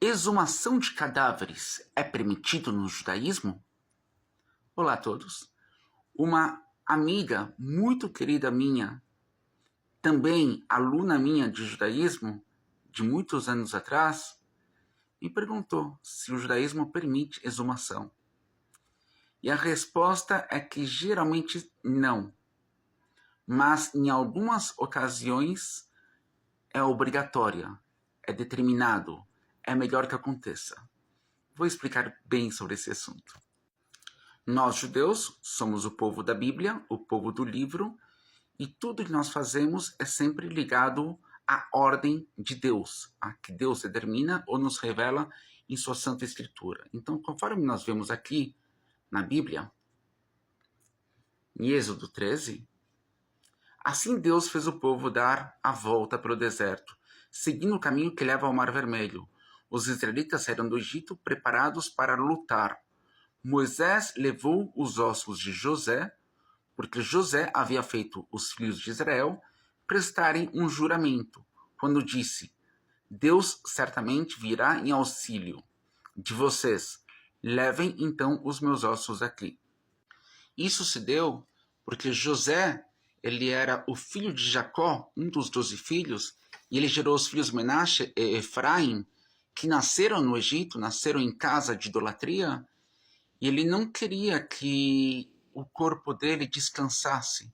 Exumação de cadáveres é permitido no judaísmo? Olá a todos. Uma amiga muito querida minha, também aluna minha de judaísmo, de muitos anos atrás, me perguntou se o judaísmo permite exumação. E a resposta é que geralmente não. Mas em algumas ocasiões é obrigatória, é determinado, é melhor que aconteça. Vou explicar bem sobre esse assunto. Nós, judeus, somos o povo da Bíblia, o povo do livro, e tudo que nós fazemos é sempre ligado à ordem de Deus, a que Deus determina ou nos revela em sua Santa Escritura. Então, conforme nós vemos aqui na Bíblia, em Êxodo 13, assim Deus fez o povo dar a volta para o deserto, seguindo o caminho que leva ao Mar Vermelho. Os israelitas saíram do Egito preparados para lutar. Moisés levou os ossos de José, porque José havia feito os filhos de Israel prestarem um juramento, quando disse: Deus certamente virá em auxílio de vocês. Levem então os meus ossos aqui. Isso se deu porque José, ele era o filho de Jacó, um dos 12 filhos, e ele gerou os filhos Menashe e Efraim, que nasceram no Egito, nasceram em casa de idolatria, e ele não queria que o corpo dele descansasse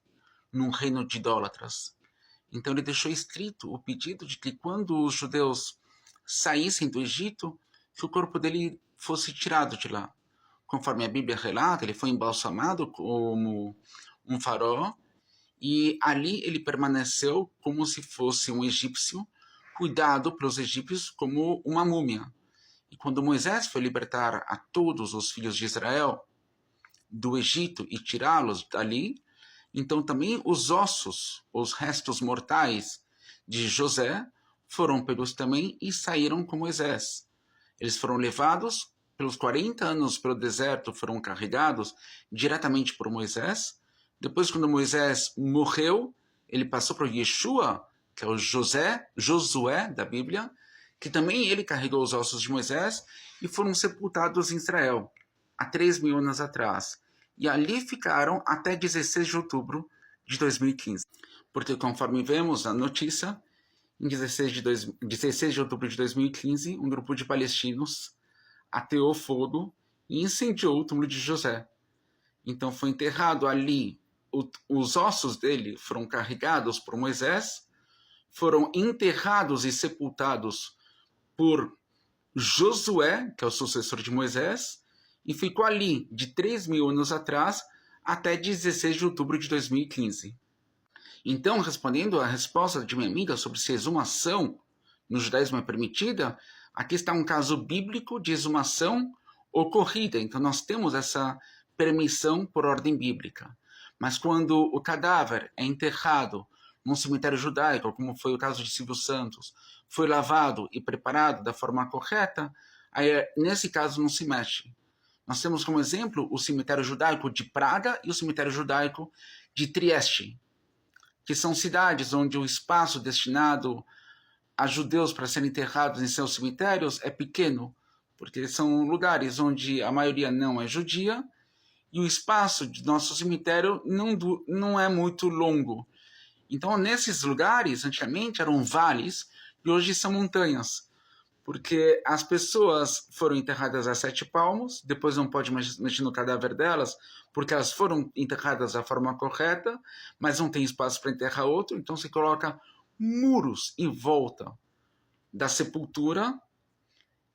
num reino de idólatras. Então ele deixou escrito o pedido de que quando os judeus saíssem do Egito, que o corpo dele fosse tirado de lá. Conforme a Bíblia relata, ele foi embalsamado como um faraó, e ali ele permaneceu como se fosse um egípcio, cuidado pelos egípcios como uma múmia. E quando Moisés foi libertar a todos os filhos de Israel do Egito e tirá-los dali, então também os ossos, os restos mortais de José foram pegos também e saíram com Moisés. Eles foram levados pelos 40 anos pelo deserto, foram carregados diretamente por Moisés. Depois, quando Moisés morreu, ele passou para Yeshua, que é o Josué da Bíblia, que também ele carregou os ossos de Moisés e foram sepultados em Israel, há 3.000 anos atrás. E ali ficaram até 16 de outubro de 2015. Porque, conforme vemos na notícia, em 16 de outubro de 2015, um grupo de palestinos ateou fogo e incendiou o túmulo de José. Então foi enterrado ali, os ossos dele foram carregados por Moisés, foram enterrados e sepultados por Josué, que é o sucessor de Moisés, e ficou ali de 3.000 anos atrás até 16 de outubro de 2015. Então, respondendo à resposta de minha amiga sobre se exumação no judaísmo é permitida, aqui está um caso bíblico de exumação ocorrida. Então, nós temos essa permissão por ordem bíblica. Mas quando o cadáver é enterrado num cemitério judaico, como foi o caso de Silvio Santos, foi lavado e preparado da forma correta, aí, nesse caso não se mexe. Nós temos como exemplo o cemitério judaico de Praga e o cemitério judaico de Trieste, que são cidades onde o espaço destinado a judeus para serem enterrados em seus cemitérios é pequeno, porque são lugares onde a maioria não é judia, e o espaço de nosso cemitério não é muito longo. Então, nesses lugares, antigamente, eram vales, e hoje são montanhas, porque as pessoas foram enterradas a 7 palmos, depois não pode mexer no cadáver delas, porque elas foram enterradas da forma correta, mas não tem espaço para enterrar outro, então se coloca muros em volta da sepultura,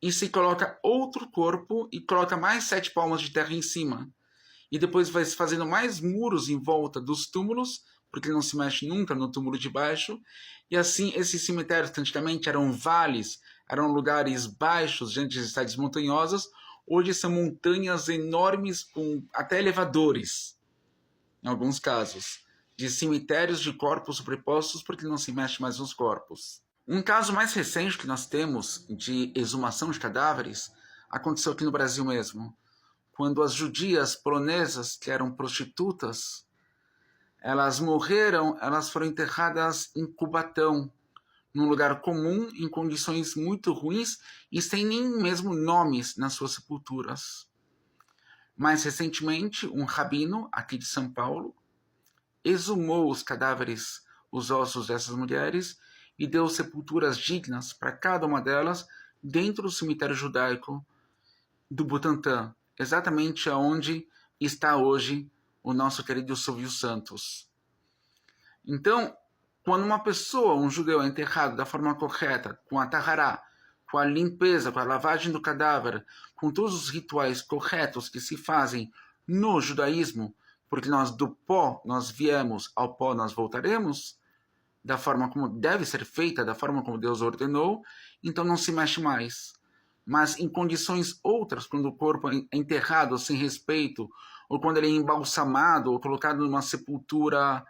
e se coloca outro corpo e coloca mais 7 palmos de terra em cima. E depois vai se fazendo mais muros em volta dos túmulos, porque ele não se mexe nunca no túmulo de baixo. E assim, esses cemitérios que antigamente eram vales, eram lugares baixos diante de cidades montanhosas, hoje são montanhas enormes com até elevadores, em alguns casos, de cemitérios de corpos sobrepostos, porque não se mexe mais nos corpos. Um caso mais recente que nós temos de exumação de cadáveres aconteceu aqui no Brasil mesmo, quando as judias polonesas, que eram prostitutas, elas morreram, elas foram enterradas em Cubatão, num lugar comum, em condições muito ruins e sem nem mesmo nomes nas suas sepulturas. Mais recentemente, um rabino aqui de São Paulo exumou os cadáveres, os ossos dessas mulheres e deu sepulturas dignas para cada uma delas dentro do cemitério judaico do Butantã, exatamente aonde está hoje o nosso querido Silvio Santos. Então, quando uma pessoa, um judeu, é enterrado da forma correta, com a tahará, com a limpeza, com a lavagem do cadáver, com todos os rituais corretos que se fazem no judaísmo, porque nós do pó nós viemos, ao pó nós voltaremos, da forma como deve ser feita, da forma como Deus ordenou, então não se mexe mais. Mas em condições outras, quando o corpo é enterrado sem respeito, ou quando ele é embalsamado, ou colocado numa sepultura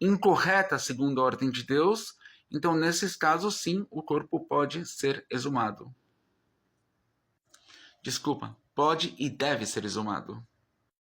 incorreta segundo a ordem de Deus, então nesses casos sim, o corpo pode ser exumado. Desculpa, pode e deve ser exumado.